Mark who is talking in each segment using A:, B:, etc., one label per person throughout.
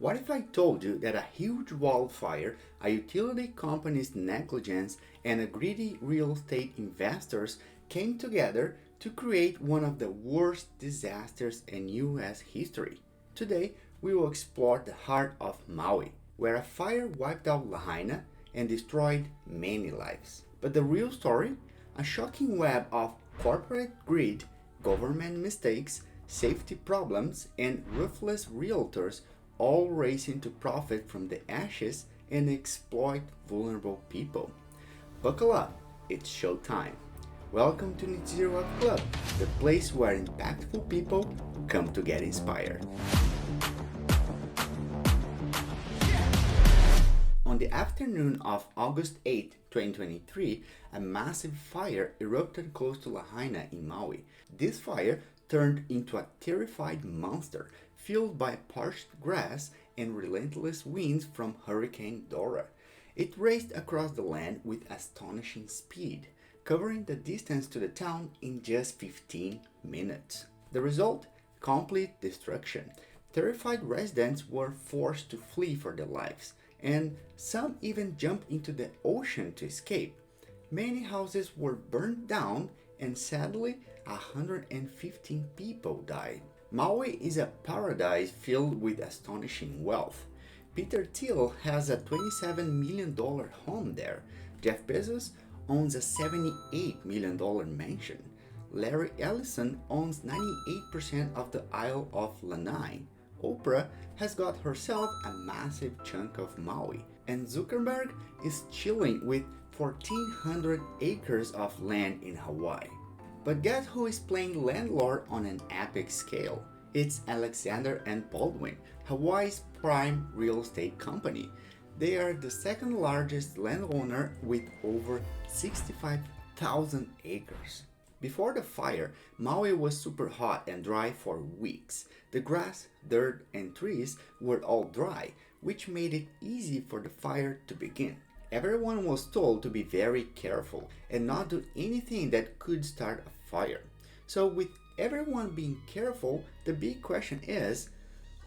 A: What if I told you that a huge wildfire, a utility company's negligence, and a greedy real estate investors came together to create one of the worst disasters in US history? Today, we will explore the heart of Maui, where a fire wiped out Lahaina and destroyed many lives. But the real story? A shocking web of corporate greed, government mistakes, safety problems, and ruthless realtors all racing to profit from the ashes and exploit vulnerable people. Buckle up, it's showtime. Welcome to Nitzero Club, the place where impactful people come to get inspired. On the afternoon of August 8, 2023, a massive fire erupted close to Lahaina in Maui. This fire turned into a terrified monster fueled by parched grass and relentless winds from Hurricane Dora. It raced across the land with astonishing speed, covering the distance to the town in just 15 minutes. The result? Complete destruction. Terrified residents were forced to flee for their lives, and some even jumped into the ocean to escape. Many houses were burned down, and sadly, 115 people died. Maui is a paradise filled with astonishing wealth. Peter Thiel has a $27 million home there. Jeff Bezos owns a $78 million mansion. Larry Ellison owns 98% of the Isle of Lanai. Oprah has got herself a massive chunk of Maui. And Zuckerberg is chilling with 1,400 acres of land in Hawaii. But guess who is playing landlord on an epic scale? It's Alexander and Baldwin, Hawaii's prime real estate company. They are the second largest landowner with over 65,000 acres. Before the fire, Maui was super hot and dry for weeks. The grass, dirt, and trees were all dry, which made it easy for the fire to begin. Everyone was told to be very careful and not do anything that could start a fire. So with everyone being careful, the big question is,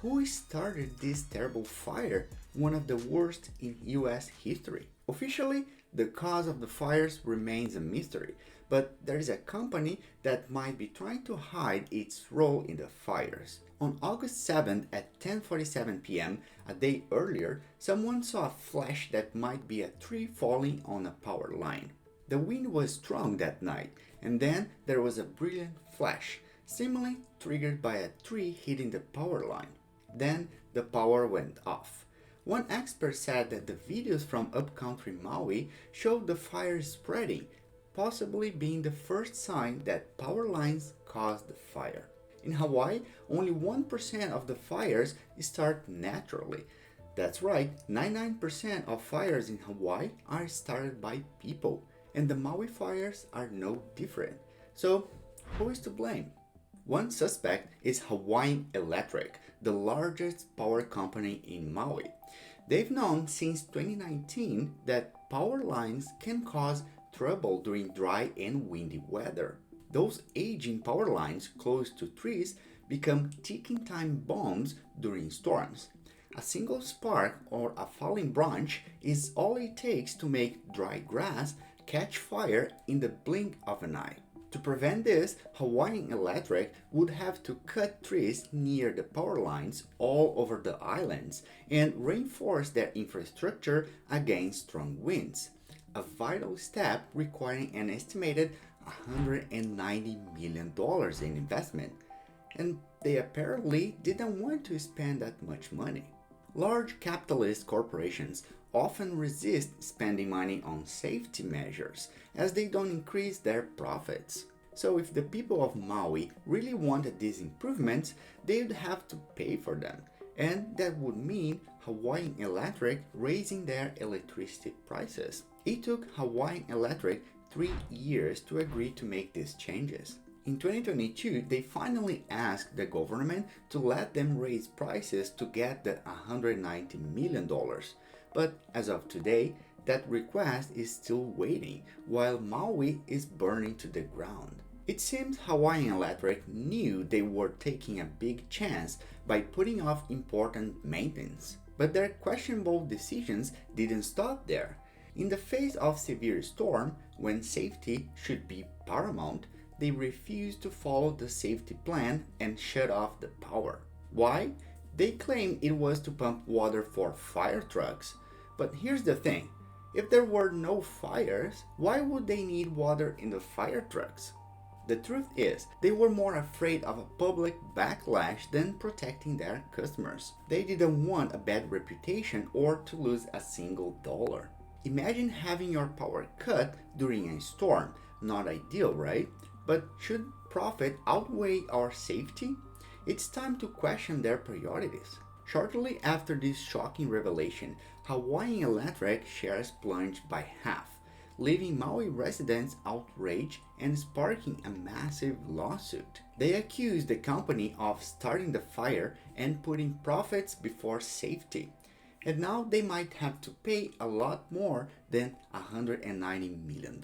A: who started this terrible fire, one of the worst in US history? Officially, the cause of the fires remains a mystery, but there is a company that might be trying to hide its role in the fires. On August 7th at 10:47 p.m., a day earlier, someone saw a flash that might be a tree falling on a power line. The wind was strong that night, and then there was a brilliant flash, seemingly triggered by a tree hitting the power line. Then the power went off. One expert said that the videos from upcountry Maui showed the fire spreading, possibly being the first sign that power lines caused the fire. In Hawaii, only 1% of the fires start naturally. That's right, 99% of fires in Hawaii are started by people, and the Maui fires are no different. So, who is to blame? One suspect is Hawaiian Electric, the largest power company in Maui. They've known since 2019 that power lines can cause trouble during dry and windy weather. Those aging power lines close to trees become ticking time bombs during storms. A single spark or a falling branch is all it takes to make dry grass catch fire in the blink of an eye. To prevent this, Hawaiian Electric would have to cut trees near the power lines all over the islands and reinforce their infrastructure against strong winds, a vital step requiring an estimated $190 million in investment. And they apparently didn't want to spend that much money. Large capitalist corporations often resist spending money on safety measures as they don't increase their profits. So if the people of Maui really wanted these improvements, they would have to pay for them. And that would mean Hawaiian Electric raising their electricity prices. It took Hawaiian Electric 3 years to agree to make these changes. In 2022, they finally asked the government to let them raise prices to get the $190 million. But as of today, that request is still waiting, while Maui is burning to the ground. It seems Hawaiian Electric knew they were taking a big chance by putting off important maintenance, but their questionable decisions didn't stop there. In the face of severe storm, when safety should be paramount, they refused to follow the safety plan and shut off the power. Why? They claimed it was to pump water for fire trucks. But here's the thing, if there were no fires, why would they need water in the fire trucks? The truth is, they were more afraid of a public backlash than protecting their customers. They didn't want a bad reputation or to lose a single dollar. Imagine having your power cut during a storm. Not ideal, right? But should profit outweigh our safety? It's time to question their priorities. Shortly after this shocking revelation, Hawaiian Electric shares plunged by half, leaving Maui residents outraged and sparking a massive lawsuit. They accused the company of starting the fire and putting profits before safety. And now they might have to pay a lot more than $190 million.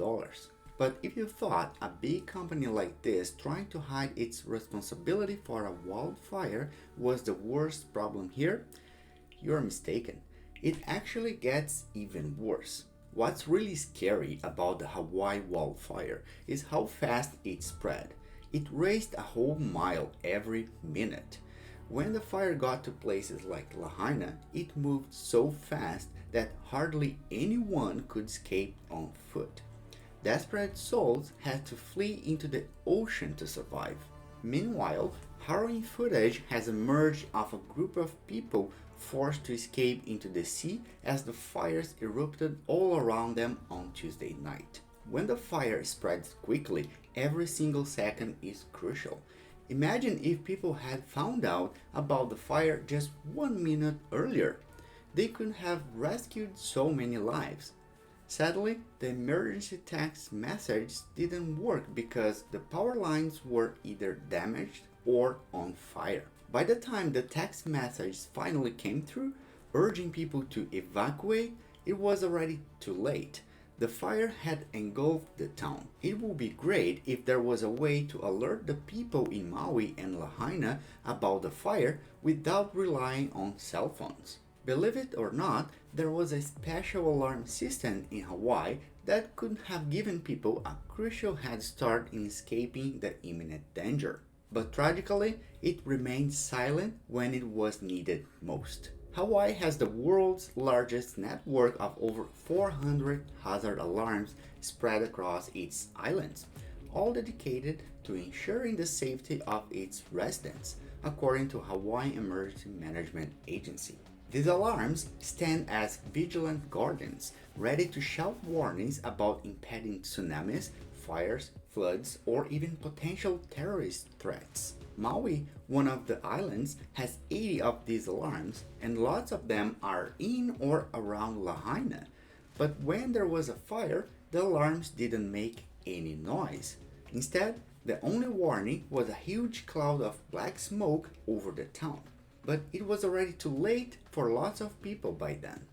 A: But if you thought a big company like this trying to hide its responsibility for a wildfire was the worst problem here, you're mistaken. It actually gets even worse. What's really scary about the Hawaii wildfire is how fast it spread. It raced a whole mile every minute. When the fire got to places like Lahaina, it moved so fast that hardly anyone could escape on foot. Desperate souls had to flee into the ocean to survive. Meanwhile, harrowing footage has emerged of a group of people forced to escape into the sea as the fires erupted all around them on Tuesday night. When the fire spreads quickly, every single second is crucial. Imagine if people had found out about the fire just 1 minute earlier. They could have rescued so many lives. Sadly, the emergency text message didn't work because the power lines were either damaged or on fire. By the time the text message finally came through, urging people to evacuate, it was already too late. The fire had engulfed the town. It would be great if there was a way to alert the people in Maui and Lahaina about the fire without relying on cell phones. Believe it or not, there was a special alarm system in Hawaii that could have given people a crucial head start in escaping the imminent danger. But tragically, it remained silent when it was needed most. Hawaii has the world's largest network of over 400 hazard alarms spread across its islands, all dedicated to ensuring the safety of its residents, according to Hawaiian Emergency Management Agency. These alarms stand as Vigilant Guardians, ready to shout warnings about impending tsunamis, fires, floods, or even potential terrorist threats. Maui, one of the islands, has 80 of these alarms, and lots of them are in or around Lahaina. But when there was a fire, the alarms didn't make any noise. Instead, the only warning was a huge cloud of black smoke over the town. But it was already too late for lots of people by then.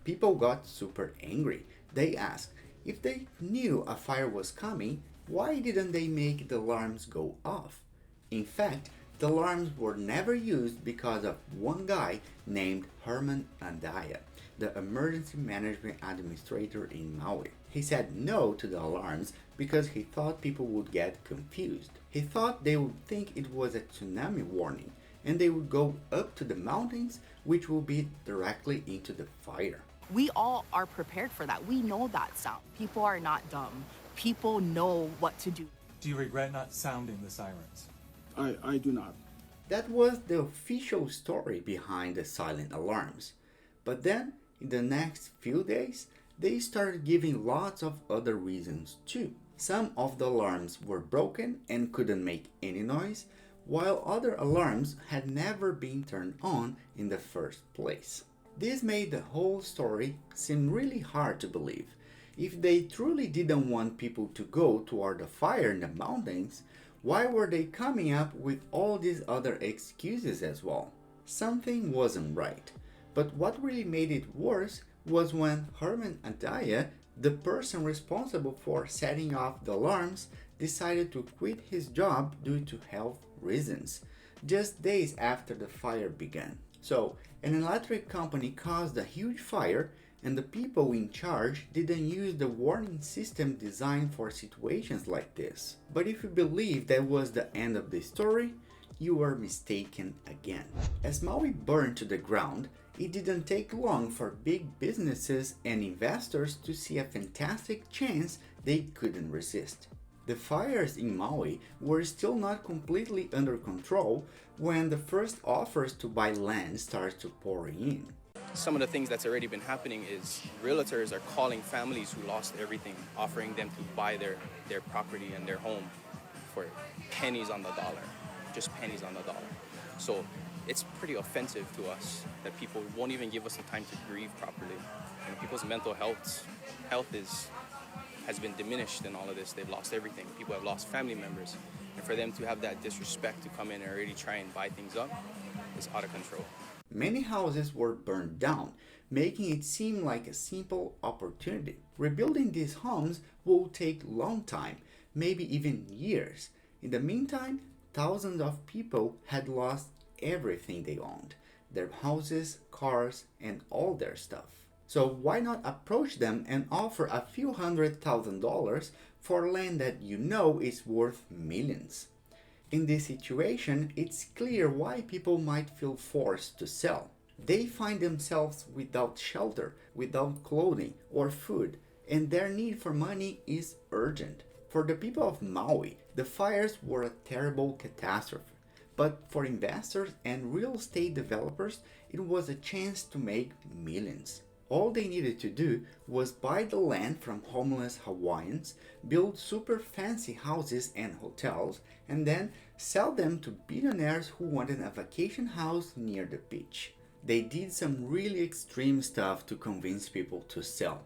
A: People got super angry. They asked, if they knew a fire was coming, why didn't they make the alarms go off? In fact, the alarms were never used because of one guy named Herman Andaya, the emergency management administrator in Maui. He said no to the alarms because he thought people would get confused. He thought they would think it was a tsunami warning and they would go up to the mountains, which will be directly into the fire.
B: We all are prepared for that. We know that sound. People are not dumb. People know what to do.
C: Do you regret not sounding the sirens?
D: I do not.
A: That was the official story behind the silent alarms. But then, in the next few days, they started giving lots of other reasons too. Some of the alarms were broken and couldn't make any noise, while other alarms had never been turned on in the first place. This made the whole story seem really hard to believe. If they truly didn't want people to go toward the fire in the mountains, why were they coming up with all these other excuses as well? Something wasn't right. But what really made it worse was when Herman Andaya, the person responsible for setting off the alarms, decided to quit his job due to health reasons, just days after the fire began. So, an electric company caused a huge fire, and the people in charge didn't use the warning system designed for situations like this. But if you believe that was the end of the story, you are mistaken again. As Maui burned to the ground, it didn't take long for big businesses and investors to see a fantastic chance they couldn't resist. The fires in Maui were still not completely under control when the first offers to buy land started to pour in.
D: Some of the things that's already been happening is realtors are calling families who lost everything, offering them to buy their property and their home for pennies on the dollar, just pennies on the dollar. So it's pretty offensive to us that people won't even give us the time to grieve properly. And people's mental health has been diminished in all of this. They've lost everything. People have lost family members. And for them to have that disrespect to come in and already try and buy things up is out of control.
A: Many houses were burned down, making it seem like a simple opportunity. Rebuilding these homes will take a long time, maybe even years. In the meantime, thousands of people had lost everything they owned, their houses, cars, and all their stuff. So why not approach them and offer a few $100,000 for land that you know is worth millions? In this situation, it's clear why people might feel forced to sell. They find themselves without shelter, without clothing or food, and their need for money is urgent. For the people of Maui, the fires were a terrible catastrophe. But for investors and real estate developers, it was a chance to make millions. All they needed to do was buy the land from homeless Hawaiians, build super fancy houses and hotels, and then sell them to billionaires who wanted a vacation house near the beach. They did some really extreme stuff to convince people to sell.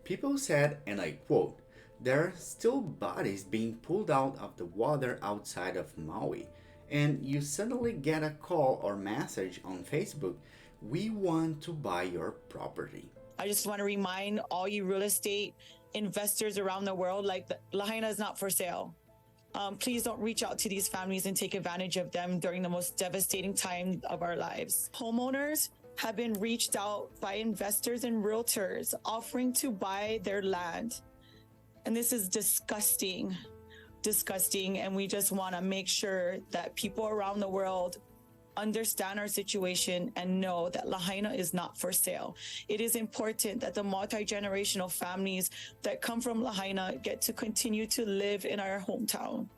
A: People said, and I quote, "There are still bodies being pulled out of the water outside of Maui, and you suddenly get a call or message on Facebook, 'We want to buy your property.'"
E: I just want to remind all you real estate investors around the world, like Lahaina is not for sale. Please don't reach out to these families and take advantage of them during the most devastating time of our lives. Homeowners have been reached out by investors and realtors offering to buy their land. And this is disgusting, and we just want to make sure that people around the world understand our situation and know that Lahaina is not for sale. It is important that the multi-generational families that come from Lahaina get to continue to live in our hometown.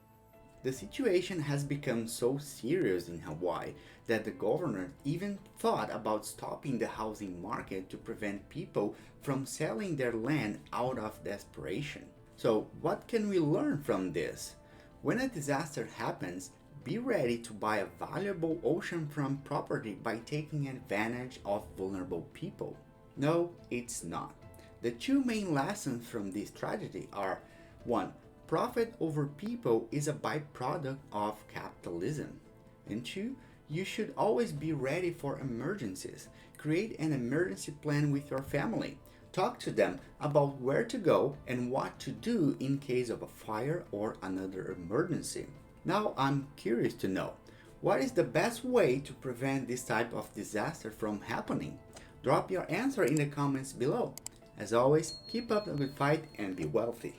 A: The situation has become so serious in Hawaii that the governor even thought about stopping the housing market to prevent people from selling their land out of desperation. So what can we learn from this? When a disaster happens, be ready to buy a valuable oceanfront property by taking advantage of vulnerable people. No, it's not. The two main lessons from this tragedy are: 1. Profit over people is a byproduct of capitalism. And 2. You should always be ready for emergencies. Create an emergency plan with your family. Talk to them about where to go and what to do in case of a fire or another emergency. Now I'm curious to know, what is the best way to prevent this type of disaster from happening? Drop your answer in the comments below. As always, keep up the good fight and be wealthy.